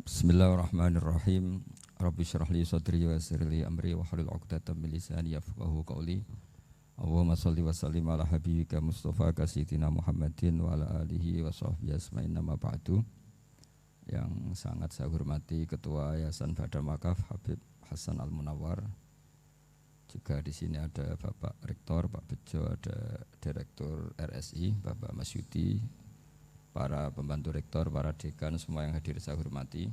Bismillahirrahmanirrahim. Rabbi syrah li sadri wa yassir li amri wa hlul 'uqdatam min lisani yafqahu qawli. Allahumma shalli wa sallim ala habibika Mustafa sayyidina Muhammadin wa ala alihi wa sahbihi asma'in nama ba'du. Yang sangat saya hormati Ketua Yayasan Badar Wakaf Habib Hasan Al-Munawwar. Juga di sini ada Bapak Rektor, Pak Bejo, ada Direktur RSI, Bapak Mas Yudi, para pembantu rektor, para dekan, semua yang hadir saya hormati.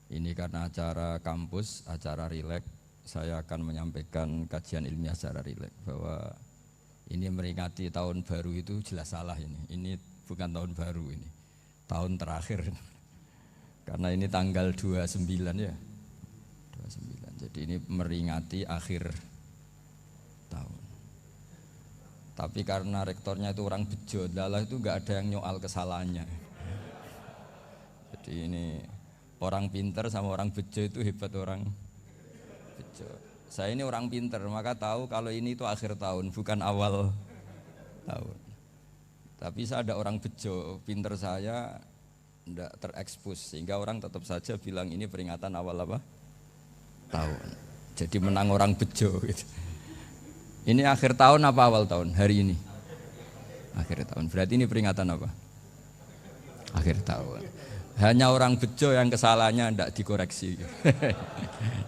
Ini karena acara kampus, acara rileks, saya akan menyampaikan kajian ilmiah secara rileks bahwa ini meringati tahun baru itu jelas salah ini. Ini bukan tahun baru ini, tahun terakhir. Karena ini tanggal 29 ya. 29. Jadi ini meringati akhir tahun. Tapi karena rektornya itu orang bejo, lalah itu enggak ada yang nyoal kesalahannya. Jadi ini orang pinter sama orang bejo itu hebat orang bejo. Saya ini orang pinter, maka tahu kalau ini itu akhir tahun, bukan awal tahun. Tapi saya ada orang bejo, pinter saya tidak terekspos, sehingga orang tetap saja bilang ini peringatan awal apa? Tahun. Jadi menang orang bejo gitu. Ini akhir tahun apa awal tahun? Hari ini akhir tahun. Berarti ini peringatan apa? Akhir tahun. Hanya orang bejo yang kesalahannya tidak dikoreksi.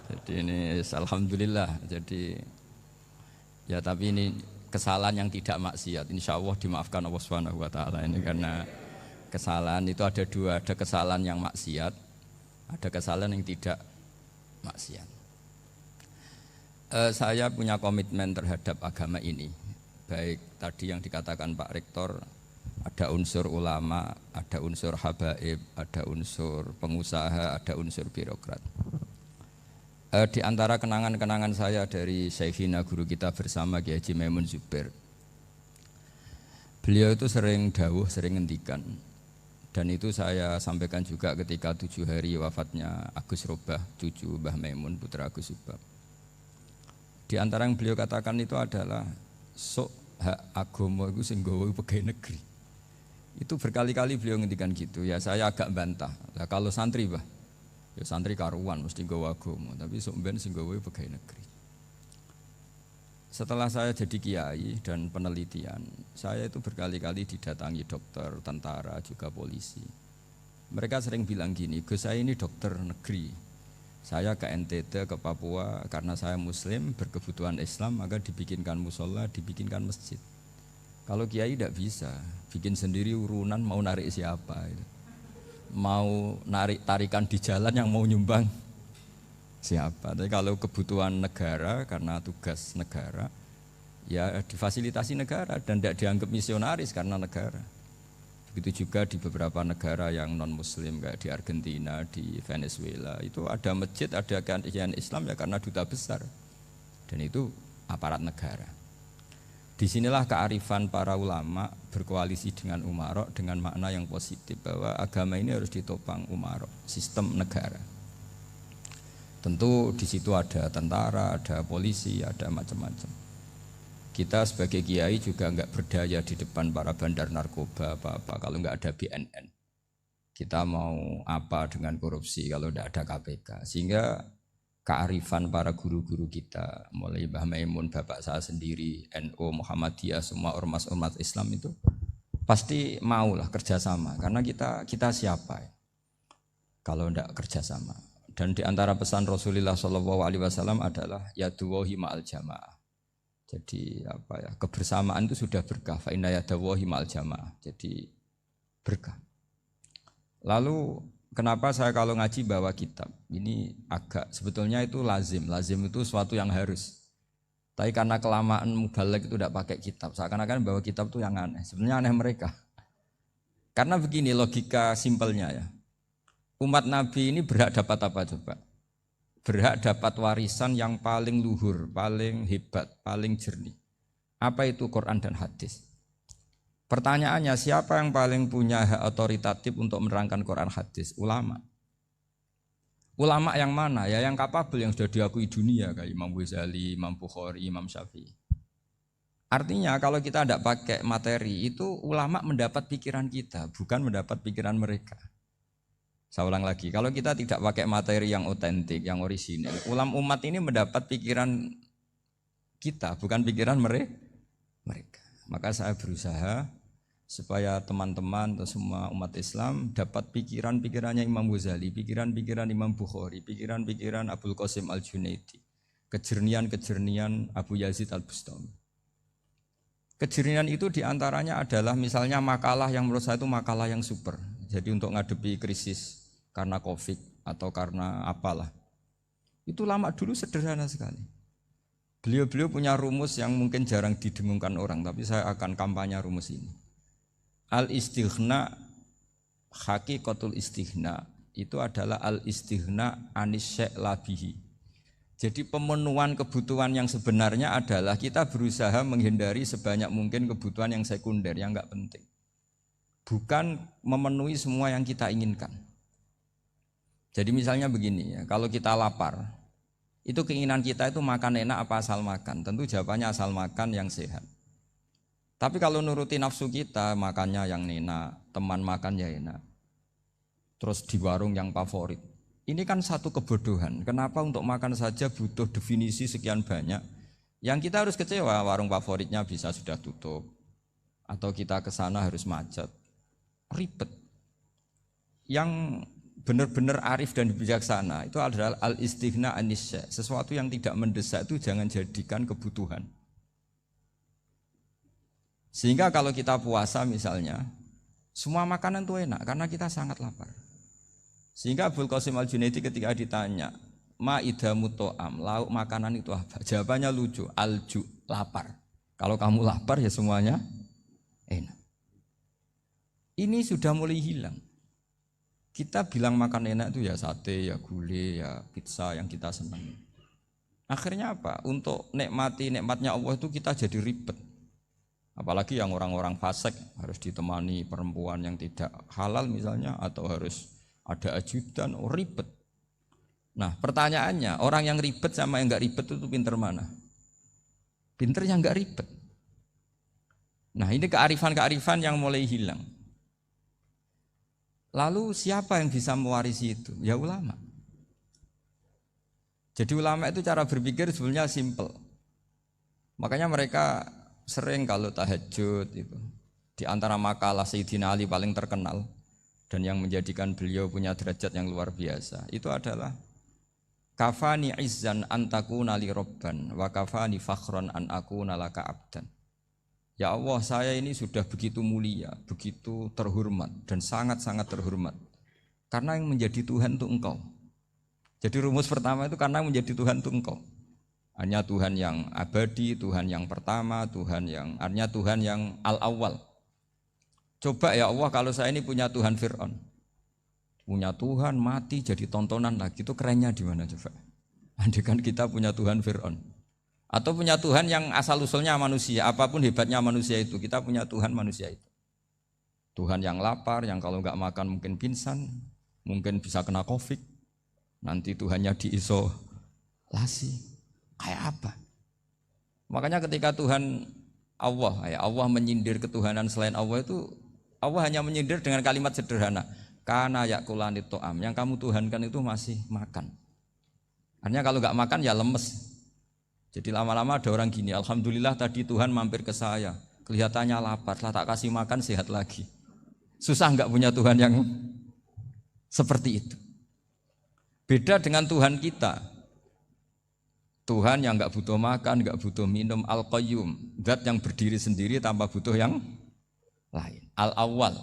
Jadi ini alhamdulillah. Jadi ya tapi ini kesalahan yang tidak maksiat. Insya Allah dimaafkan Allah Subhanahu Wa Taala ini karena kesalahan itu ada dua. Ada kesalahan yang maksiat, ada kesalahan yang tidak maksiat. Saya punya komitmen terhadap agama ini. Baik tadi yang dikatakan Pak Rektor, ada unsur ulama, ada unsur habaib, ada unsur pengusaha, ada unsur birokrat. Di antara kenangan-kenangan saya dari Syekhina guru kita bersama Kiai Haji Maimun Zubair, beliau itu sering dawuh, sering ngendikan. Dan itu saya sampaikan juga ketika 7 hari wafatnya Agus Robah, cucu Mbah Maimun, putra Agus Subah. Di antara yang beliau katakan itu adalah sok hak agama itu sing gawe pegawai negeri. Itu berkali-kali beliau ngendikan gitu. Ya saya agak bantah. Lah kalau santri bah, ya santri karuan mesti gawe agama, tapi sok ben sing gawe pegawai negeri. Setelah saya jadi kiai dan penelitian, saya itu berkali-kali didatangi dokter, tentara, juga polisi. Mereka sering bilang gini, Gus saya ini dokter negeri. Saya ke NTT, ke Papua, karena saya muslim, berkebutuhan Islam, maka dibikinkan musola, dibikinkan masjid. Kalau kiai tidak bisa, bikin sendiri urunan mau narik siapa. Mau narik tarikan di jalan yang mau nyumbang siapa. Tapi kalau kebutuhan negara, karena tugas negara, ya difasilitasi negara dan tidak dianggap misionaris karena negara. Begitu juga di beberapa negara yang non-muslim kayak di Argentina, di Venezuela itu ada masjid, ada kajian Islam ya karena duta besar dan itu aparat negara. Disinilah kearifan para ulama berkoalisi dengan umarok dengan makna yang positif bahwa agama ini harus ditopang umarok, sistem negara. Tentu di situ ada tentara, ada polisi, ada macam-macam. Kita sebagai kiai juga enggak berdaya di depan para bandar narkoba apa-apa kalau enggak ada BNN. Kita mau apa dengan korupsi kalau enggak ada KPK. Sehingga kearifan para guru-guru kita, mulai Mbah Maimun, bapak saya sendiri, NU, Muhammadiyah, semua ormas-ormas Islam itu pasti maulah kerjasama. Karena kita siapa ya? Kalau enggak kerjasama. Dan di antara pesan Rasulullah SAW adalah yaduwahi ma'al jamaah. Jadi apa ya, kebersamaan itu sudah berkah. Fa inna yadallahi ma'al jamaah. Jadi berkah. Lalu kenapa saya kalau ngaji bawa kitab? Ini agak sebetulnya itu lazim. Lazim itu suatu yang harus. Tapi karena kelamaan mubalek itu tidak pakai kitab. Seakan-akan bawa kitab itu yang aneh. Sebenarnya aneh mereka. Karena begini logika simpelnya ya. Umat Nabi ini berhak dapat apa coba? Berhak dapat warisan yang paling luhur, paling hebat, paling jernih. Apa itu Quran dan hadis? Pertanyaannya siapa yang paling punya hak otoritatif untuk menerangkan Quran hadis? Ulama. Ulama yang mana? Ya yang kapabel, yang sudah diakui dunia kayak Imam Ghazali, Imam Bukhari, Imam Syafi'i. Artinya kalau kita tidak pakai materi itu ulama mendapat pikiran kita, bukan mendapat pikiran mereka. Saya ulang lagi, kalau kita tidak pakai materi yang otentik, yang orisinil, umat ini mendapat pikiran kita, bukan pikiran mereka. Maka saya berusaha supaya teman-teman atau semua umat Islam dapat pikiran-pikirannya Imam Ghazali, pikiran-pikiran Imam Bukhari, pikiran-pikiran Abul Qasim Al-Junaidi, kejernian-kejernian Abu Yazid Al-Bustami. Kejernian itu diantaranya adalah misalnya makalah yang menurut saya itu makalah yang super. Jadi untuk ngadepi krisis karena Covid atau karena apalah, itu lama dulu sederhana sekali. Beliau punya rumus yang mungkin jarang didengungkan orang, tapi saya akan kampanye rumus ini. Al-istighna, hakikatul istighna, itu adalah al-istighna anis syai' labihi. Jadi pemenuhan kebutuhan yang sebenarnya adalah kita berusaha menghindari sebanyak mungkin kebutuhan yang sekunder, yang enggak penting. Bukan memenuhi semua yang kita inginkan. Jadi misalnya begini ya, kalau kita lapar, itu keinginan kita itu makan enak apa asal makan? Tentu jawabannya asal makan yang sehat. Tapi kalau nuruti nafsu kita, makannya yang enak, teman makan ya enak. Terus di warung yang favorit. Ini kan satu kebodohan. Kenapa untuk makan saja butuh definisi sekian banyak? Yang kita harus kecewa, warung favoritnya bisa sudah tutup. Atau kita ke sana harus macet. Ribet. Yang benar-benar arif dan bijaksana itu adalah al-istighna anisya. Sesuatu yang tidak mendesak itu jangan jadikan kebutuhan. Sehingga kalau kita puasa misalnya, semua makanan itu enak karena kita sangat lapar. Sehingga Abul Qasim Al-Junaidi ketika ditanya, ma idamu to'am, lauk makanan itu apa? Jawabannya lucu, alju, lapar. Kalau kamu lapar ya semuanya enak. Ini sudah mulai hilang. Kita bilang makan enak itu ya sate, ya gulai, ya pizza yang kita senang. Akhirnya apa? Untuk nikmatnya Allah itu kita jadi ribet. Apalagi yang orang-orang fasik harus ditemani perempuan yang tidak halal misalnya, atau harus ada ajudan, ribet. Nah pertanyaannya, orang yang ribet sama yang enggak ribet itu pinter mana? Pinter yang enggak ribet. Nah ini kearifan-kearifan yang mulai hilang. Lalu siapa yang bisa mewarisi itu? Ya ulama. Jadi ulama itu cara berpikir sebenarnya simple. Makanya mereka sering kalau tahajud itu, di antara makalah Sayyidina Ali paling terkenal dan yang menjadikan beliau punya derajat yang luar biasa, itu adalah kafani izzan an takuna li robban wa kafani fakhron an akuna laka abdan. Ya Allah, saya ini sudah begitu mulia, begitu terhormat dan sangat-sangat terhormat. Karena yang menjadi Tuhan itu Engkau. Jadi rumus pertama itu karena menjadi Tuhan itu Engkau. Hanya Tuhan yang abadi, Tuhan yang pertama, hanya Tuhan yang al-awwal. Coba ya Allah, kalau saya ini punya Tuhan Fir'aun, punya Tuhan mati jadi tontonan lagi, itu kerennya di mana coba? Andai kan kita punya Tuhan Fir'aun. Atau punya Tuhan yang asal-usulnya manusia, apapun hebatnya manusia itu, kita punya Tuhan manusia itu. Tuhan yang lapar, yang kalau nggak makan mungkin pingsan, mungkin bisa kena Covid, nanti Tuhannya diisolasi, kayak apa? Makanya ketika Tuhan Allah menyindir ketuhanan selain Allah itu, Allah hanya menyindir dengan kalimat sederhana, kana yakulanit to'am, yang kamu tuhankan itu masih makan. Artinya kalau nggak makan ya lemes. Jadi lama-lama ada orang gini, alhamdulillah tadi Tuhan mampir ke saya, kelihatannya lapar, setelah tak kasih makan sehat lagi. Susah enggak punya Tuhan yang seperti itu. Beda dengan Tuhan kita. Tuhan yang enggak butuh makan, enggak butuh minum, Al-Qayyum, zat yang berdiri sendiri tanpa butuh yang lain. Al-Awwal,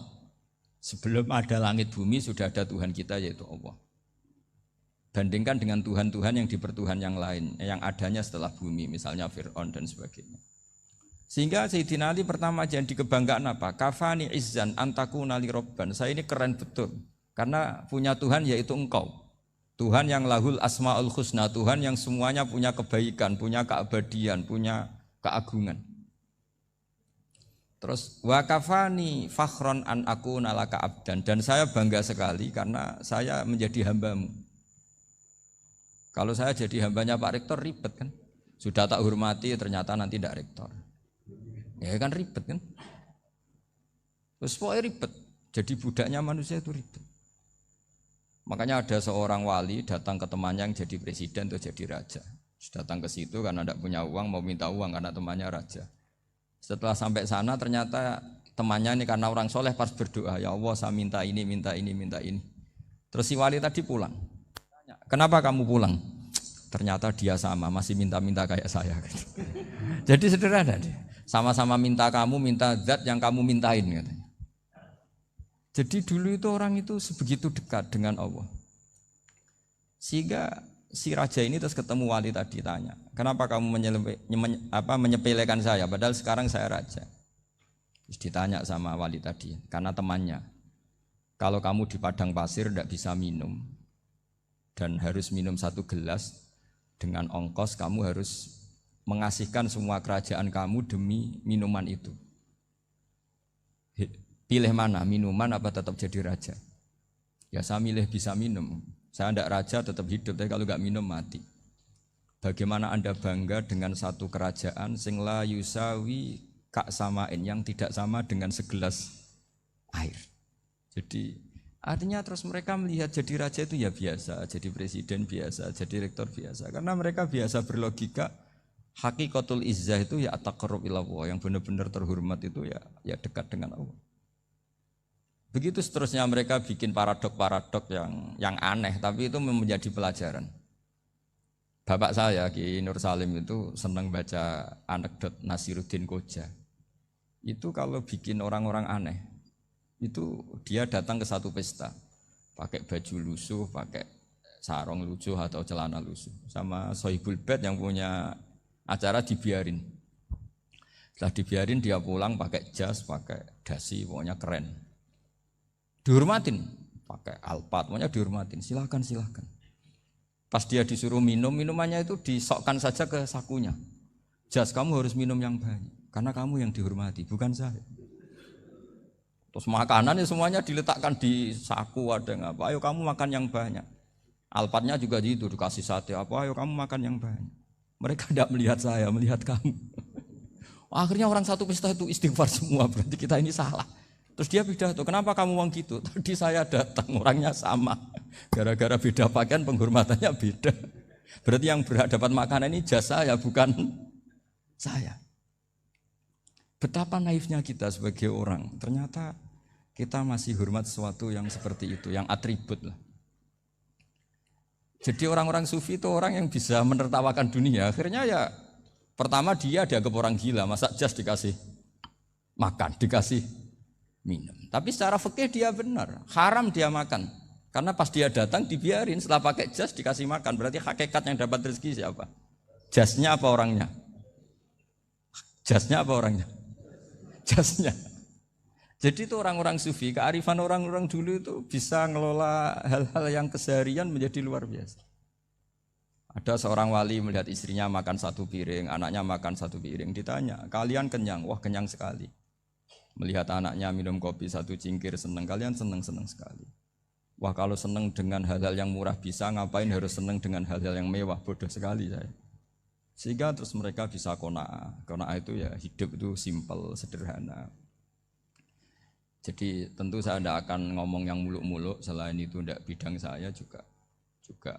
sebelum ada langit bumi sudah ada Tuhan kita yaitu Allah. Bandingkan dengan Tuhan-Tuhan yang dipertuhan yang lain, yang adanya setelah bumi, misalnya Fir'aun dan sebagainya. Sehingga Sayyidina Ali pertama jadi kebanggaan apa? Kafani izzan antakuna li robban. Saya ini keren betul, karena punya Tuhan yaitu Engkau. Tuhan yang lahul asma'ul husna, Tuhan yang semuanya punya kebaikan, punya keabadian, punya keagungan. Terus wa kafani fakhron an akuna laka abdan, dan saya bangga sekali karena saya menjadi hambamu. Kalau saya jadi hambanya Pak Rektor ribet kan, sudah tak hormati ternyata nanti tidak rektor, ya kan ribet kan. Terus pokoknya ribet, jadi budaknya manusia itu ribet. Makanya ada seorang wali datang ke temannya yang jadi presiden atau jadi raja. Datang ke situ karena tidak punya uang, mau minta uang karena temannya raja. Setelah sampai sana ternyata temannya ini karena orang soleh pas berdoa, ya Allah saya minta ini, minta ini, minta ini. Terus si wali tadi pulang. Tanya, kenapa kamu pulang? Ternyata dia sama, masih minta-minta kayak saya. Jadi sederhana dia. Sama-sama minta kamu, minta zat yang kamu mintain katanya. Jadi dulu itu orang itu sebegitu dekat dengan Allah. Sehingga si raja ini terus ketemu wali tadi tanya, kenapa kamu menyepelekan saya padahal sekarang saya raja. Terus ditanya sama wali tadi, karena temannya, kalau kamu di padang pasir tidak bisa minum dan harus minum 1 gelas, dengan ongkos kamu harus mengasihkan semua kerajaan kamu demi minuman itu. Pilih mana, minuman apa tetap jadi raja? Ya saya milih bisa minum. Saya tidak raja tetap hidup, tapi kalau nggak minum mati. Bagaimana Anda bangga dengan satu kerajaan sing la yusawi kak samain, yang tidak sama dengan segelas air. Jadi artinya terus mereka melihat jadi raja itu ya biasa, jadi presiden biasa, jadi rektor biasa. Karena mereka biasa berlogika hakikatul izzah itu ya at-taqarrub ilallah, yang benar-benar terhormat itu ya dekat dengan Allah. Begitu seterusnya mereka bikin paradok-paradok yang aneh, tapi itu menjadi pelajaran. Bapak saya Ki Nur Salim itu senang baca anekdot Nasiruddin Koja. Itu kalau bikin orang-orang aneh, itu dia datang ke satu pesta, pakai baju lusuh, pakai sarung lusuh atau celana lusuh, sama Sohibul Bait yang punya acara dibiarin. Setelah dibiarin dia pulang pakai jas, pakai dasi, pokoknya keren. Dihormatin, pakai alpat, pokoknya dihormatin, silakan. Pas dia disuruh minum, minumannya itu disokkan saja ke sakunya. Jas, kamu harus minum yang banyak, karena kamu yang dihormati, bukan saya. Terus makanannya semuanya diletakkan di saku, ada yang apa, ayo kamu makan yang banyak. Alpatnya juga gitu, dikasih sate, apa, ayo kamu makan yang banyak. Mereka tidak melihat saya, melihat kamu. Akhirnya orang satu pesta itu istighfar semua, berarti kita ini salah. Terus dia pidato, kenapa kamu uang gitu? Tadi saya datang, orangnya sama. Gara-gara beda pakaian, penghormatannya beda. Berarti yang berhak dapat makanan ini jasa ya, bukan saya. Betapa naifnya kita sebagai orang. Ternyata kita masih hormat sesuatu yang seperti itu, yang atribut lah. Jadi orang-orang sufi itu orang yang bisa menertawakan dunia. Akhirnya ya, pertama dia dianggap orang gila, masa jas dikasih makan, dikasih minum. Tapi secara fikih dia benar, haram dia makan. Karena pas dia datang dibiarin, setelah pakai jas dikasih makan. Berarti hakikat yang dapat rezeki siapa? Jasnya apa orangnya? Jasnya apa orangnya? Jasnya. Jadi itu orang-orang sufi, kearifan orang-orang dulu itu bisa ngelola hal-hal yang keseharian menjadi luar biasa. Ada seorang wali melihat istrinya makan 1 piring, anaknya makan 1 piring. Ditanya, kalian kenyang? Wah kenyang sekali. Melihat anaknya minum kopi 1 cingkir senang, kalian senang sekali. Wah kalau senang dengan hal-hal yang murah bisa, ngapain harus senang dengan hal-hal yang mewah, bodoh sekali saya. Sehingga terus mereka bisa qanaah. Qanaah itu ya hidup itu simpel, sederhana. Jadi tentu saya tidak akan ngomong yang muluk-muluk, selain itu tidak bidang saya juga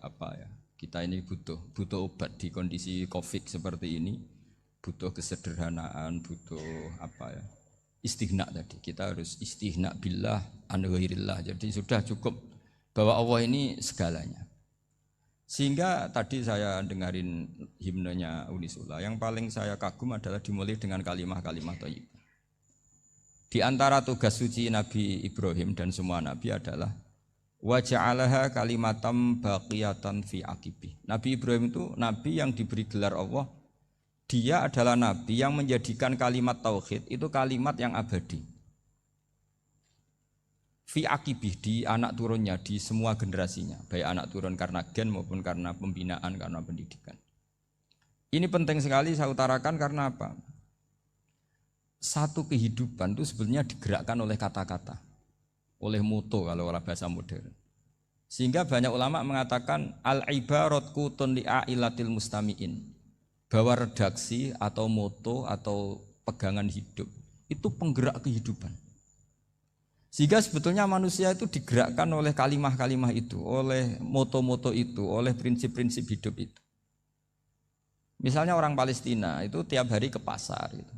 apa ya. Kita ini butuh obat di kondisi Covid seperti ini, butuh kesederhanaan, butuh apa ya? Istighna tadi, kita harus istighna billah an ghairillah. Jadi sudah cukup bahwa Allah ini segalanya. Sehingga tadi saya dengarin himnenya Unisula, yang paling saya kagum adalah dimulai dengan kalimat-kalimat thayyibah. Di antara tugas suci Nabi Ibrahim dan semua nabi adalah wa ja'alaha kalimatam baqiyatan fi aqibih. Nabi Ibrahim itu nabi yang diberi gelar Allah. Dia adalah nabi yang menjadikan kalimat tauhid itu kalimat yang abadi. Fi aqibih, di anak turunnya, di semua generasinya, baik anak turun karena gen maupun karena pembinaan, karena pendidikan. Ini penting sekali saya utarakan karena apa? Satu kehidupan itu sebenarnya digerakkan oleh kata-kata, oleh moto kalau orang bahasa modern. Sehingga banyak ulama mengatakan al-ibarat qutun li'ailatil mustami'in, bahwa redaksi atau moto atau pegangan hidup itu penggerak kehidupan. Sehingga sebetulnya manusia itu digerakkan oleh kalimah-kalimah itu, oleh moto-moto itu, oleh prinsip-prinsip hidup itu. Misalnya orang Palestina itu tiap hari ke pasar gitu.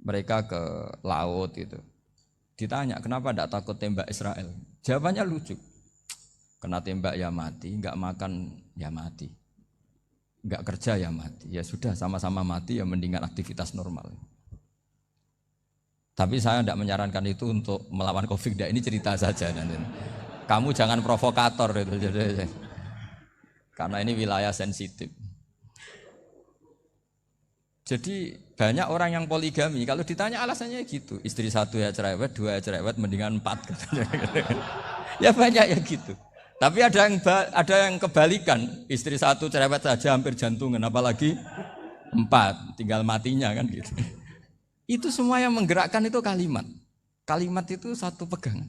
Mereka ke laut gitu. Ditanya kenapa tidak takut tembak Israel? Jawabannya lucu. Kena tembak ya mati, enggak makan ya mati. Enggak kerja ya mati. Ya sudah sama-sama mati ya mendingan aktivitas normal. Tapi saya tidak menyarankan itu untuk melawan Covid. Ini cerita saja. Kamu jangan provokator itu. Karena ini wilayah sensitif. Jadi banyak orang yang poligami. Kalau ditanya alasannya gitu, istri satu ya cerewet, dua ya cerewet, mendingan 4. Ya banyak ya gitu. Tapi ada yang kebalikan, istri satu cerewet saja hampir jantungan, apalagi 4, tinggal matinya kan gitu. Itu semua yang menggerakkan itu kalimat. Kalimat itu satu pegangan.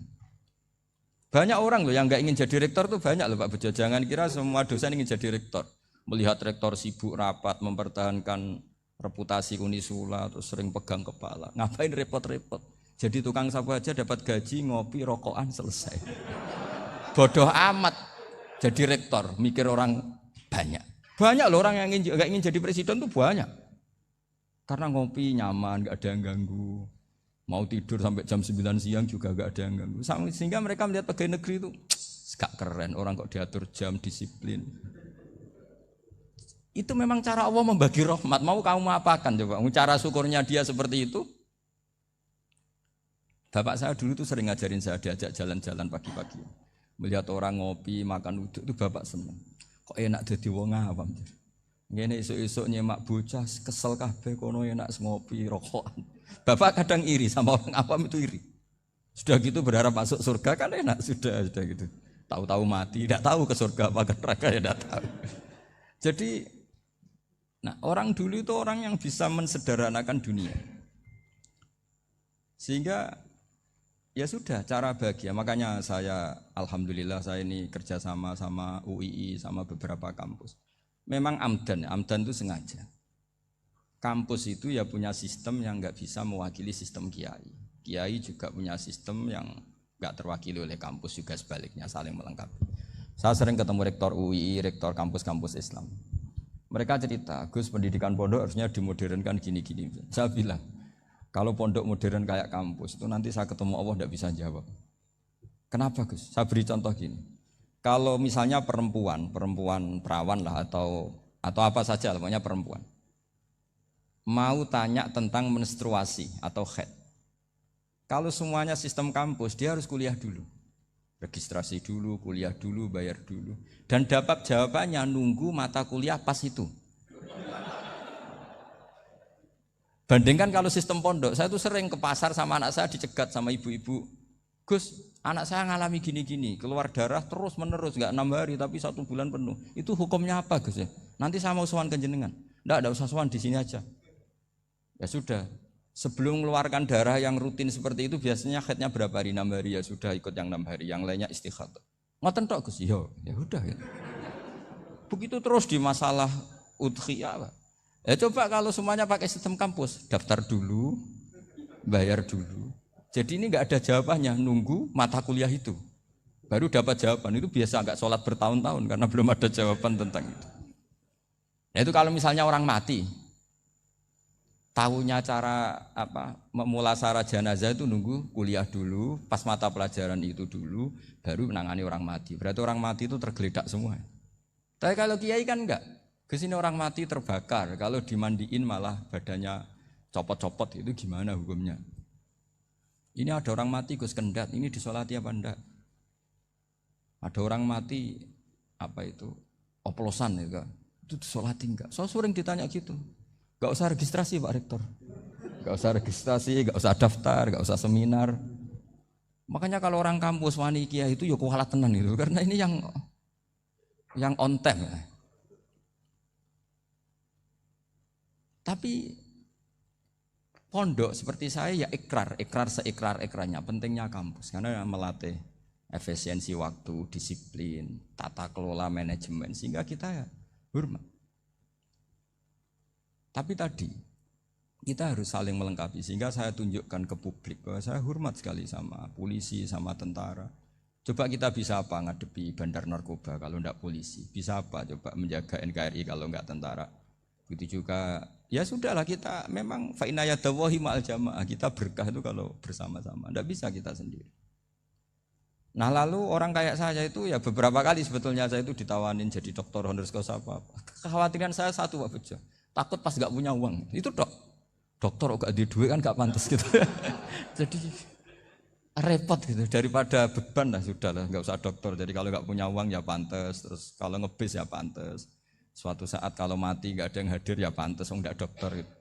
Banyak orang loh yang nggak ingin jadi rektor tuh banyak loh Pak Bejo. Jangan kira semua dosen ingin jadi rektor. Melihat rektor sibuk rapat mempertahankan reputasi Unisula terus sering pegang kepala. Ngapain repot-repot? Jadi tukang sapu aja dapat gaji, ngopi, rokokan selesai. Bodoh amat jadi rektor, mikir orang banyak. Banyak loh orang yang nggak ingin jadi presiden tuh banyak. Karena ngopi nyaman, gak ada yang ganggu. Mau tidur sampai jam 9 siang juga gak ada yang ganggu. Sehingga mereka melihat pegawai negeri itu gak keren, orang kok diatur jam, disiplin. Itu memang cara Allah membagi rahmat. Mau kamu apakan coba? Cara syukurnya dia seperti itu. Bapak saya dulu tuh sering ngajarin saya, diajak jalan-jalan pagi-pagi. Melihat orang ngopi, makan uduk itu bapak seneng. Kok enak jadi wong awam. Ngene esuk-esuk nyemak bocah kesel kabeh kono enak ngopi rokokan. Bapak kadang iri sama orang awam itu iri. Sudah gitu berharap masuk surga kan enak sudah gitu. Tahu-tahu mati, tidak tahu ke surga apa ke neraka ya tidak tahu. Jadi nah, orang dulu itu orang yang bisa mensederhanakan dunia. Sehingga ya sudah cara bahagia. Makanya saya alhamdulillah saya ini kerjasama sama UII sama beberapa kampus. Memang amdan itu sengaja. Kampus itu ya punya sistem yang nggak bisa mewakili sistem kiai. Kiai juga punya sistem yang nggak terwakili oleh kampus juga sebaliknya saling melengkapi. Saya sering ketemu rektor UII, rektor kampus-kampus Islam. Mereka cerita, Gus pendidikan pondok harusnya dimodernkan gini-gini. Saya bilang, kalau pondok modern kayak kampus itu nanti saya ketemu Allah tidak bisa jawab. Kenapa Gus? Saya beri contoh gini. Kalau misalnya perempuan perawan lah atau apa saja, pokoknya perempuan mau tanya tentang menstruasi atau haid. Kalau semuanya sistem kampus, dia harus kuliah dulu, registrasi dulu, kuliah dulu, bayar dulu, dan dapat jawabannya nunggu mata kuliah pas itu. Bandingkan kalau sistem pondok, saya tuh sering ke pasar sama anak saya dicegat sama ibu-ibu, Gus, anak saya ngalami gini-gini, keluar darah terus menerus, nggak 6 hari tapi 1 bulan penuh. Itu hukumnya apa Gus ya? Nanti saya mau sowan ke jenengan. Nggak usah sowan di sini aja. Ya sudah, sebelum mengeluarkan darah yang rutin seperti itu biasanya haidnya berapa hari? 6 hari ya sudah ikut yang 6 hari, yang lainnya istighatsah. Ngoten tok Gus, ya udah ya. Begitu terus di masalah udhiyah. Ya coba kalau semuanya pakai sistem kampus, daftar dulu, bayar dulu. Jadi ini nggak ada jawabannya, nunggu mata kuliah itu baru dapat jawaban. Itu biasa nggak sholat bertahun-tahun karena belum ada jawaban tentang itu. Nah itu kalau misalnya orang mati, tahunya cara memulasara jenazah itu nunggu kuliah dulu, pas mata pelajaran itu dulu, baru menangani orang mati. Berarti orang mati itu tergeledak semua. Tapi kalau kiai kan enggak, kesini orang mati terbakar, kalau dimandiin malah badannya copot-copot, itu gimana hukumnya? Ini ada orang mati Gus Kendat, ini disolati apa enggak? Ada orang mati oplosan ya kan? Itu disolati enggak? So sering ditanya gitu. Enggak usah registrasi Pak Rektor. Enggak usah registrasi, enggak usah daftar, enggak usah seminar. Makanya kalau orang kampus wani kiai itu ya kualat tenan itu, karena ini yang on time ya. Tapi pondok seperti saya ya ikrar seikrar-ikrarnya pentingnya kampus karena melatih efisiensi waktu, disiplin, tata kelola manajemen sehingga kita ya hormat. Tapi tadi Kita harus saling melengkapi sehingga saya tunjukkan ke publik bahwa saya hormat sekali sama polisi, sama tentara. Coba kita bisa apa ngadepi bandar narkoba kalau enggak polisi? Bisa apa coba menjaga NKRI kalau enggak tentara? Begitu juga ya sudahlah kita memang fa inna yadallahi ma'al jamaah. Kita berkah itu kalau bersama-sama. Enggak bisa kita sendiri. Nah lalu orang kayak saya itu ya beberapa kali sebetulnya saya itu ditawanin jadi dokter honoris causa apa. Kekhawatiran saya satu Pak Bejo. Takut pas enggak punya uang. Itu dokter kok di duit kan gak pantas gitu. Jadi repot gitu daripada beban lah sudah lah nggak usah dokter. Jadi kalau nggak punya uang ya pantas, terus kalau ngebis ya pantas. Suatu saat kalau mati nggak ada yang hadir ya pantas, nggak dokter gitu.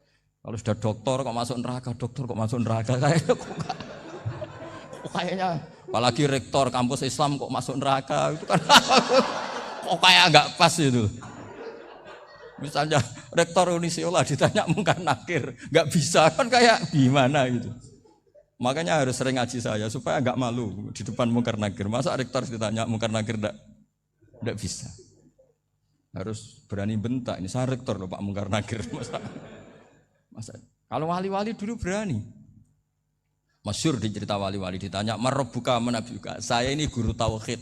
Kalau sudah dokter kok masuk neraka, dokter kok masuk neraka kayaknya apalagi rektor kampus Islam kok masuk neraka itu kan kok kayak nggak pas itu. Misalnya rektor Unisiola ditanya mungkar nakir, nggak bisa kan kayak gimana gitu. Makanya harus sering ngaji saya supaya nggak malu di depan mungkar nakir. Masa rektor ditanya mungkar nakir nggak bisa. Harus berani bentak. Ini saya rektor loh Pak mungkar nakir. Masa kalau wali-wali dulu berani. Masyhur di cerita wali-wali ditanya marabbuka manabuka. Saya ini guru tauhid.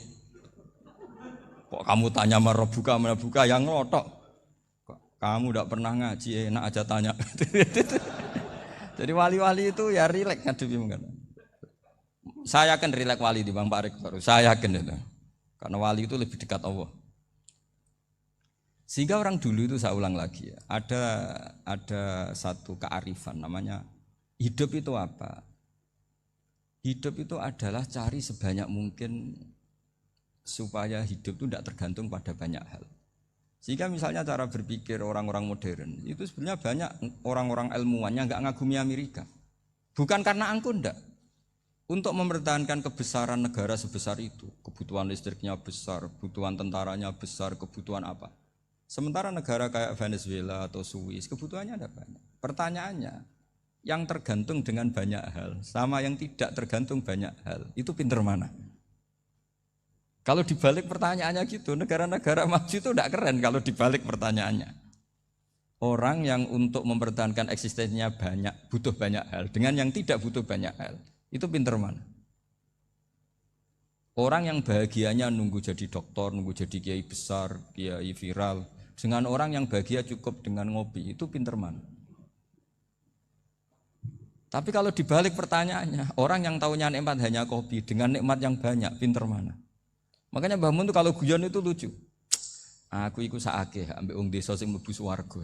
Kok kamu tanya marabbuka manabuka yang ngelotok? Kamu tidak pernah ngaji, enak aja tanya. Jadi wali-wali itu ya rileks ngadepi mungkin. Saya yakin rileks wali di Bang Pak Rektor. Saya yakin itu. Karena wali itu lebih dekat Allah. Sehingga orang dulu itu saya ulang lagi ya, ada satu kearifan namanya hidup itu apa? Hidup itu adalah cari sebanyak mungkin supaya hidup itu tidak tergantung pada banyak hal. Sehingga misalnya cara berpikir orang-orang modern itu sebenarnya banyak orang-orang ilmuwan yang nggak ngagumi Amerika. Bukan karena angkuh ndak. Untuk mempertahankan kebesaran negara sebesar itu, kebutuhan listriknya besar, kebutuhan tentaranya besar, kebutuhan apa. Sementara negara kayak Venezuela atau Swiss kebutuhannya ada banyak. Pertanyaannya, yang tergantung dengan banyak hal sama yang tidak tergantung banyak hal, itu pinter mana? Kalau dibalik pertanyaannya gitu, negara-negara maju itu tidak keren kalau dibalik pertanyaannya. Orang yang untuk mempertahankan eksistensinya banyak, butuh banyak hal, dengan yang tidak butuh banyak hal, itu pinter mana? Orang yang bahagianya nunggu jadi dokter, nunggu jadi kiai besar, kiai viral, dengan orang yang bahagia cukup dengan ngopi, itu pinter mana? Tapi kalau dibalik pertanyaannya, orang yang tahunya nikmat hanya kopi, dengan nikmat yang banyak, pinter mana? Makanya Mbah Mun tuh kalau guyon itu lucu. Aku iku sakake ambek wong desa sing mlebu swarga.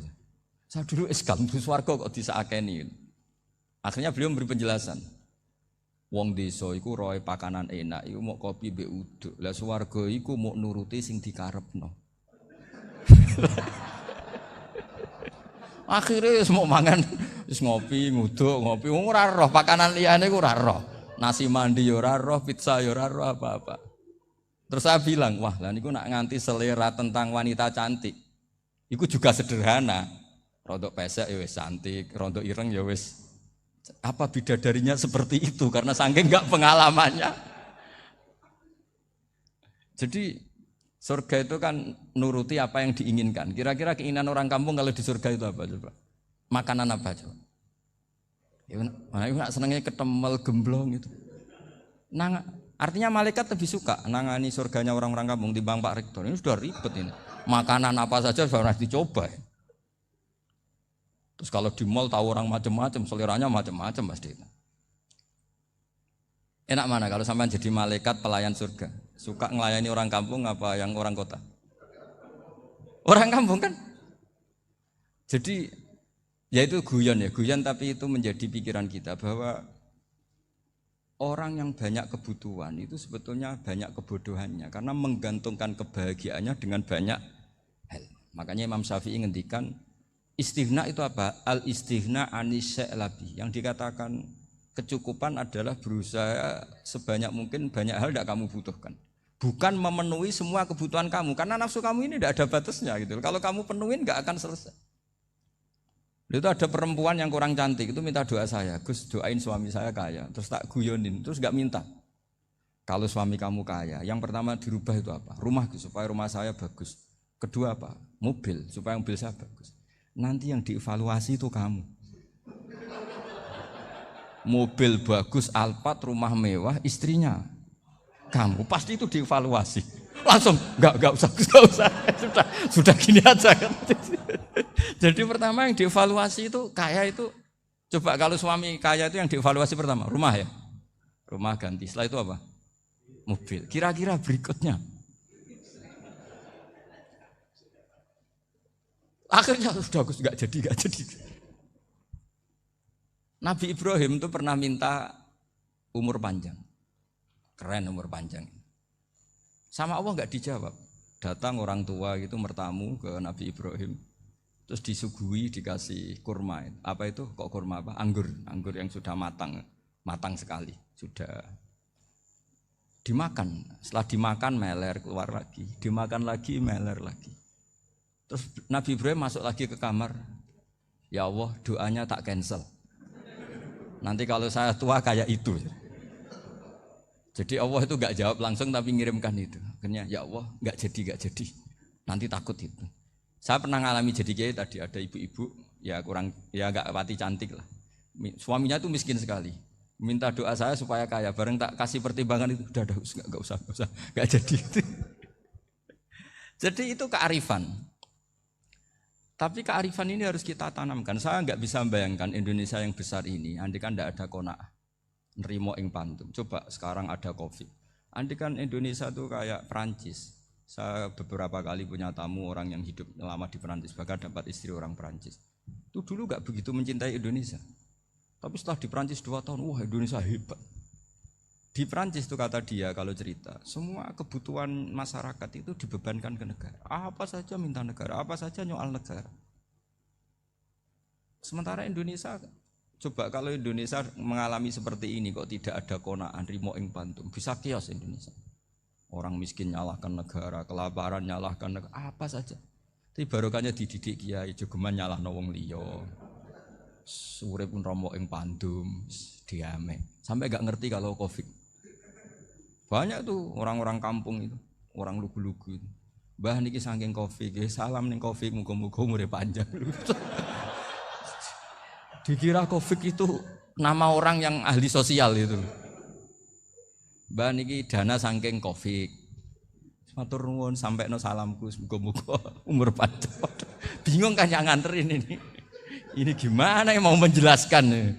Saya dulu eskal mlebu swarga kok disakeni. Akhirnya beliau memberi penjelasan. Wong desa iku roe pakanan enak, iku mau kopi mbek uduk. Lah swarga iku mau nuruti sing dikarepno. Akhirnya wis mau mangan, wis ngopi, nguduk, ngopi, ora roh pakanan liyane ku ora roh. Nasi mandi ya ora roh, pizza ya ora roh apa-apa. Terus saya bilang, wah lah niku nak nganti selera tentang wanita cantik. Iku juga sederhana. Rodok pesek ya wis cantik, rodok ireng ya wis. Apa bidadarinya seperti itu karena saking enggak pengalamannya. Jadi surga itu kan nuruti apa yang diinginkan. Kira-kira keinginan orang kampung kalau di surga itu apa coba? Makanan apa coba? Ya nak senengnya ketemel gemblong itu. Nah, artinya malaikat lebih suka nangani surganya orang-orang kampung timbang Pak Rektor. Ini sudah ribet ini. Makanan apa saja sudah dicoba. Terus kalau di mall tahu orang macam-macam, seleranya macam-macam pasti. Enak mana kalau sampai jadi malaikat pelayan surga? Suka ngelayani orang kampung apa yang orang kota? Orang kampung kan? Jadi ya itu guyon tapi itu menjadi pikiran kita bahwa orang yang banyak kebutuhan itu sebetulnya banyak kebodohannya karena menggantungkan kebahagiaannya dengan banyak hal. Makanya Imam Syafi'i ngendikan istighna itu apa? Al istighna anisya'i. Yang dikatakan kecukupan adalah berusaha sebanyak mungkin banyak hal tidak kamu butuhkan. Bukan memenuhi semua kebutuhan kamu karena nafsu kamu ini tidak ada batasnya gitu. Kalau kamu penuhin nggak akan selesai. Itu ada perempuan yang kurang cantik itu minta doa saya, Gus doain suami saya kaya. Terus tak guyonin, terus nggak minta. Kalau suami kamu kaya, yang pertama dirubah itu apa? Rumah supaya rumah saya bagus. Kedua apa? Mobil supaya mobil saya bagus. Nanti yang dievaluasi itu kamu. mobil bagus, Alphard, rumah mewah, istrinya kamu, pasti itu dievaluasi. Langsung enggak usah. Sudah gini aja kan. Jadi pertama yang dievaluasi itu kaya itu, coba kalau suami kaya itu yang dievaluasi pertama rumah ya. Rumah ganti. Setelah itu apa? Mobil. Kira-kira berikutnya. Akhirnya sudah enggak jadi. Nabi Ibrahim itu pernah minta umur panjang. Keren umur panjang. Sama Allah enggak dijawab. Datang orang tua gitu mertamu ke Nabi Ibrahim. Terus disuguhi dikasih kurma. Apa itu? Kok kurma apa? Anggur yang sudah matang sekali. Sudah dimakan. Setelah dimakan meler keluar lagi. Dimakan lagi meler lagi. Terus Nabi Ibrahim masuk lagi ke kamar. Ya Allah, doanya tak cancel. Nanti kalau saya tua kayak itu. Jadi Allah itu enggak jawab langsung tapi ngirimkan itu. Akhirnya ya Allah enggak jadi. Nanti takut itu. Saya pernah ngalami jadi kiai tadi, ada ibu-ibu ya enggak pati cantik lah. Suaminya tuh miskin sekali. Minta doa saya supaya kaya. Bareng tak kasih pertimbangan itu udah enggak usah. Enggak jadi. Jadi itu kearifan. Tapi kearifan ini harus kita tanamkan. Saya enggak bisa membayangkan Indonesia yang besar ini andai kan enggak ada qanaah. Nerimo ing pantum. Coba sekarang ada Covid. Andai kan Indonesia tuh kayak Perancis. Saya beberapa kali punya tamu orang yang hidup lama di Perancis, bahkan dapat istri orang Perancis. Itu dulu gak begitu mencintai Indonesia. Tapi setelah di Perancis 2 tahun, wah Indonesia hebat. Di Perancis itu kata dia kalau cerita, semua kebutuhan masyarakat itu dibebankan ke negara. Apa saja minta negara, apa saja nyoal negara. Sementara Indonesia, coba kalau Indonesia mengalami seperti ini kok tidak ada qanaah rimo ing pantum, bisa kios Indonesia. Orang miskin nyalahkan negara, kelaparan nyalahkan negara, apa saja. Tapi barokahnya dididik kiai, jogeman nyalahno wong liya. Urip pun romo ing pandum, diame. Sampai gak ngerti kalau Covid. Banyak tuh orang-orang kampung itu, orang lugu-lugu itu. Mbah niki saking Covid, salam ning Covid, muga-muga umure panjang. Dikira Covid itu nama orang yang ahli sosial itu. Mbah niki dana saking Covid. Matur nuwun sampekno salamku muga-muga umur panjang. Bingung kan yang nganterin ini. Ini gimana yang mau menjelaskan?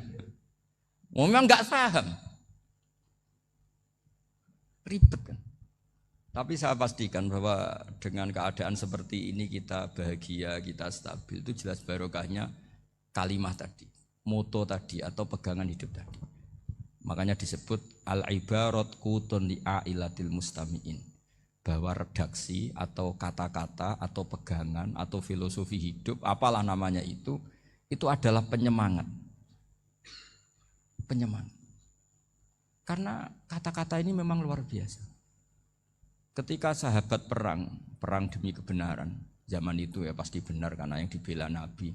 Memang enggak paham. Ribet kan. Tapi saya pastikan bahwa dengan keadaan seperti ini kita bahagia, kita stabil, itu jelas barokahnya kalimat tadi, moto tadi atau pegangan hidup tadi. Makanya disebut al-ibarat qutun li'ailatil mustami'in, bahwa redaksi atau kata-kata atau pegangan atau filosofi hidup, apalah namanya itu adalah penyemangat. Penyemangat. Karena kata-kata ini memang luar biasa. Ketika sahabat perang demi kebenaran, zaman itu ya pasti benar karena yang dibela Nabi.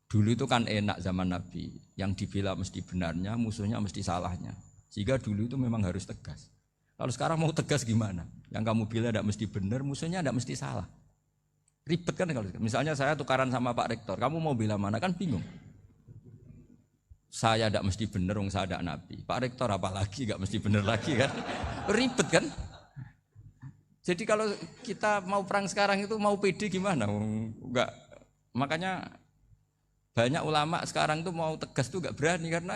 Dulu itu kan enak zaman Nabi, yang dibela mesti benarnya, musuhnya mesti salahnya. Sehingga dulu itu memang harus tegas. Kalau sekarang mau tegas gimana? Yang kamu bela tidak mesti benar, musuhnya tidak mesti salah. Ribet kan kalau misalnya saya tukaran sama Pak Rektor, kamu mau bela mana kan bingung. Saya tidak mesti benar, saya tidak Nabi. Pak Rektor apalagi tidak mesti benar lagi kan? Ribet kan? Jadi kalau kita mau perang sekarang itu mau pede gimana? Enggak. Makanya banyak ulama sekarang tuh mau tegas tuh enggak berani karena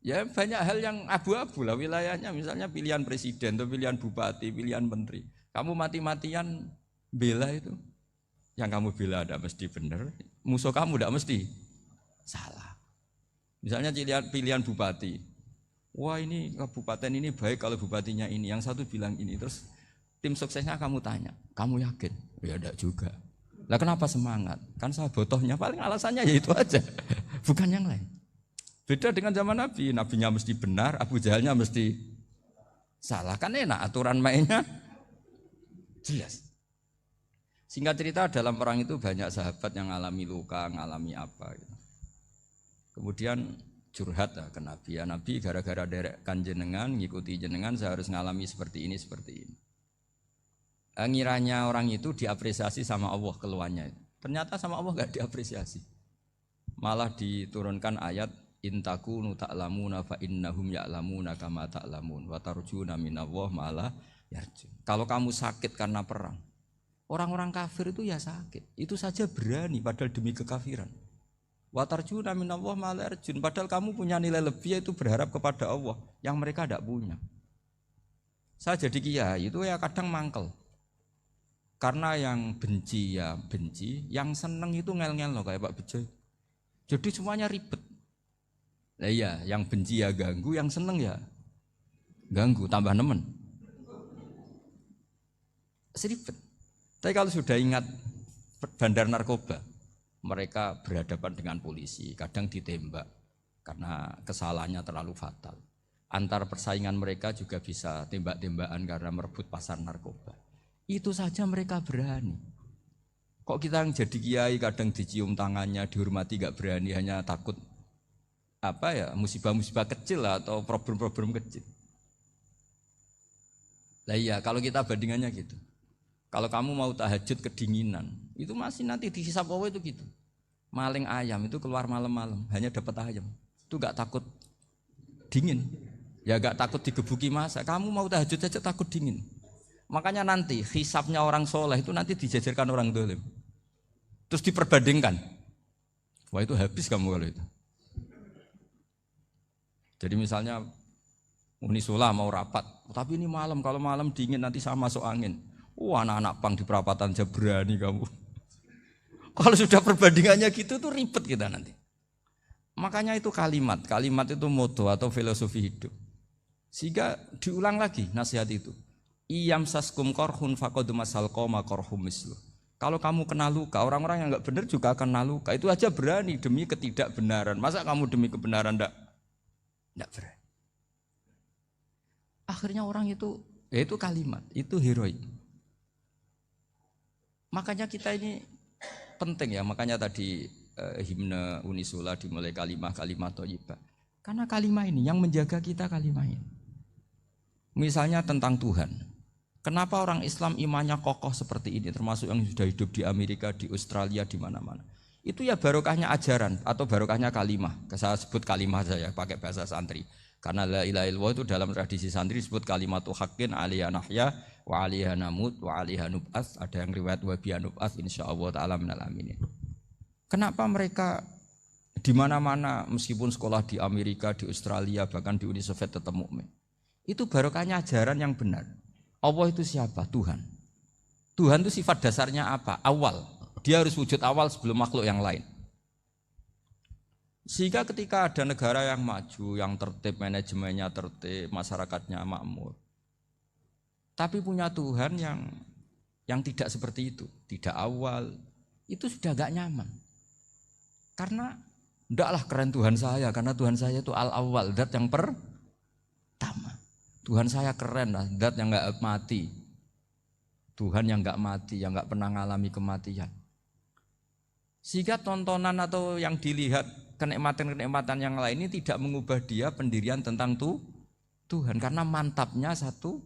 ya banyak hal yang abu-abu lah wilayahnya, misalnya pilihan presiden atau pilihan bupati, pilihan menteri. Kamu mati-matian bela itu, yang kamu bela tidak mesti benar, musuh kamu tidak mesti salah. Misalnya pilihan bupati, wah ini kabupaten ini baik kalau bupatinya ini, yang satu bilang ini, terus tim suksesnya kamu tanya, kamu yakin? Ya tidak juga. Lah kenapa semangat? Kan saya botohnya, paling alasannya ya itu aja, bukan yang lain. Beda dengan zaman Nabi, Nabinya mesti benar, Abu Jahalnya mesti salah. Kan enak, aturan mainnya jelas. Singkat cerita dalam perang itu banyak sahabat yang alami luka, ngalami apa gitu. Kemudian curhat ke Nabi, ya Nabi gara-gara derekkan jenengan, ngikuti jenengan saya harus ngalami seperti ini. Ngiranya orang itu diapresiasi sama Allah keluarnya. Ternyata sama Allah enggak diapresiasi. Malah diturunkan ayat intakunu ta'lamuna fa innahum ya'lamuna kama ta'lamun wa tarjuna minallah ma la yarjun. Kalau kamu sakit karena perang, orang-orang kafir itu ya sakit, itu saja berani padahal demi kekafiran. Wa tarjuna minallah ma la yarjun, padahal kamu punya nilai lebih yaitu berharap kepada Allah yang mereka tidak punya. Saya jadi kiai itu ya kadang mangkel. Karena yang benci ya benci, yang seneng itu ngel-ngel loh kayak Pak Bejo. Jadi semuanya ribet. Nah iya, yang benci ya ganggu, yang seneng ya ganggu, tambah nemen. Seribet. Tapi kalau sudah ingat bandar narkoba, mereka berhadapan dengan polisi, kadang ditembak karena kesalahannya terlalu fatal. Antar persaingan mereka juga bisa tembak-tembakan karena merebut pasar narkoba. Itu saja mereka berani. Kok kita yang jadi kiai kadang dicium tangannya, dihormati gak berani, hanya takut apa ya, musibah-musibah kecil lah, atau problem-problem kecil. Lah iya, kalau kita bandingannya gitu. Kalau kamu mau tahajud kedinginan, itu masih nanti dihisab Allah itu gitu. Maling ayam itu keluar malam-malam, hanya dapat ayam. Itu gak takut dingin. Ya gak takut digebuki masa. Kamu mau tahajud saja takut dingin. Makanya nanti hisabnya orang soleh itu nanti dijajarkan orang dolim. Terus diperbandingkan. Wah itu habis kamu kalau itu. Jadi misalnya Unisula mau rapat, tapi ini malam, kalau malam dingin nanti saya masuk angin. Anak-anak pang di perapatan aja berani kamu. Kalau sudah perbandingannya gitu tuh ribet kita nanti. Makanya itu kalimat itu moto atau filosofi hidup. Sehingga diulang lagi nasihat itu. Iyam saskum korhun fakodu masal koma korhum mislu. Kalau kamu kena luka, orang-orang yang enggak benar juga akan kena luka. Itu aja berani demi ketidakbenaran. Masa kamu demi kebenaran enggak berani? Akhirnya orang itu, ya itu kalimat, itu heroik. Makanya kita ini penting ya, makanya tadi himne Unisula dimulai kalimat thayyibah. Karena kalimat ini yang menjaga kita kalimat ini. Misalnya tentang Tuhan. Kenapa orang Islam imannya kokoh seperti ini, termasuk yang sudah hidup di Amerika, di Australia, di mana-mana. Itu ya barokahnya ajaran atau barokahnya kalimah. Saya sebut kalimah saja pakai bahasa santri. Karena la ilaha illallah itu dalam tradisi santri disebut kalimatu haqqin alaiha nahya wa alaiha namut wa alaiha nub'ats. Ada yang riwayat wa biha nub'ats insyaallah taala minal aminin. Kenapa mereka di mana-mana meskipun sekolah di Amerika, di Australia, bahkan di Uni Soviet tetap mukmin? Itu barokahnya ajaran yang benar. Allah itu siapa? Tuhan. Tuhan itu sifat dasarnya apa? Awal. Dia harus wujud awal sebelum makhluk yang lain. Sehingga ketika ada negara yang maju, yang tertib, manajemennya tertib, masyarakatnya makmur, tapi punya Tuhan yang tidak seperti itu, tidak awal, itu sudah gak nyaman. Karena ndaklah keren Tuhan saya, karena Tuhan saya itu al-awwal, zat yang pertama. Tuhan saya keren lah, zat yang gak mati. Tuhan yang gak mati, yang gak pernah mengalami kematian. Sehingga tontonan atau yang dilihat kenikmatan-kenikmatan yang lain ini tidak mengubah dia pendirian tentang Tuhan. Karena mantapnya satu